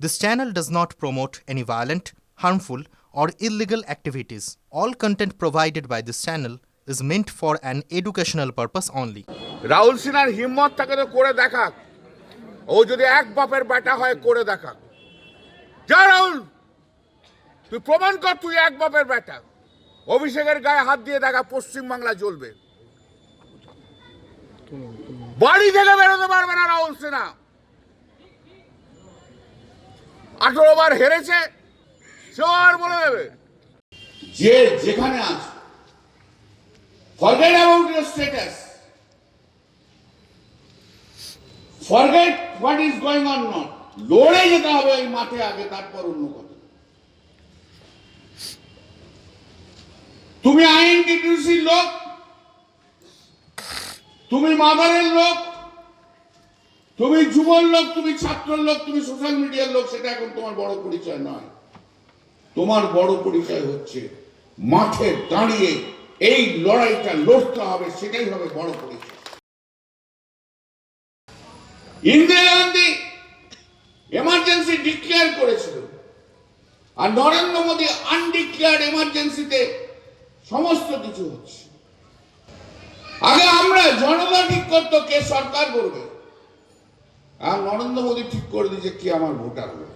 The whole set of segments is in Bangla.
This channel does not promote any violent, harmful, or illegal activities. All content provided by this channel is meant for an educational purpose only. Rahul সিনহার হিম্মত থাকে তো করে দেখাক। ও যদি এক বাপের বেটা হয় করে দেখাক। যা রাহুল, তুই প্রমাণ কর তুই এক বাপের বেটা। অভিষেকের গায়ে হাত দিয়ে দেখা পশ্চিমবাংলা জ্বলবে। বাড়ি থেকে বেরোতে পারবে না রাহুল সিনহা। 18 বার হেরেছে, সেও আর বলে দেবে। যে যেখানে আছে, forget about your status, forget what is going on not, লড়ে যেতে হবে এই মাঠে আগে, তারপর অন্য কথা। তুমি আইএনটিটিউসির লোক, তুমি মাদারের লোক, তুমি যুবর লোক, তুমি ছাত্রের লোক, তুমি সোশ্যাল মিডিয়ার লোক, সেটা এখন তোমার বড় পরিচয় নয়। তোমার বড় পরিচয় হচ্ছে মাঠে দাঁড়িয়ে এই লড়াইটা লড়তে হবে, সেটাই হবে বড় পরিচয়। ইন্দিরা গান্ধী এমার্জেন্সি ডিক্লেয়ার করেছিল, আর নরেন্দ্র মোদী আনডিক্লেয়ার্ড এমার্জেন্সিতে সমস্ত কিছু হচ্ছে। আগে আমরা জনতা ঠিক করতো কে সরকার করবে, আর নরেন্দ্র মোদী ঠিক করে দিয়েছে কে আমার ভোটার হবে,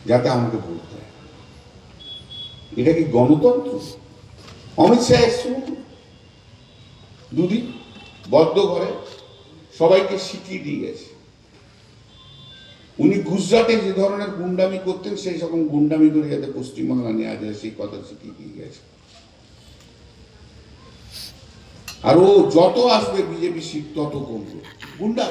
যাতে আমাকে বলতে হয়। এটা কি গণতন্ত্র? অমিত শাহ এসছে দুদিন বদ্ধ করে সবাইকে শিখিয়ে দিয়ে গেছে। উনি গুজরাটে যে ধরনের গুন্ডামি করতেন, সেই রকম গুন্ডামি করে যাতে পশ্চিমবাংলা নেওয়া যায় সেই কথা শিখিয়ে দিয়ে গেছে। আর ও যত আসবে বিজেপি সিট তত কমবে, গুন্ডা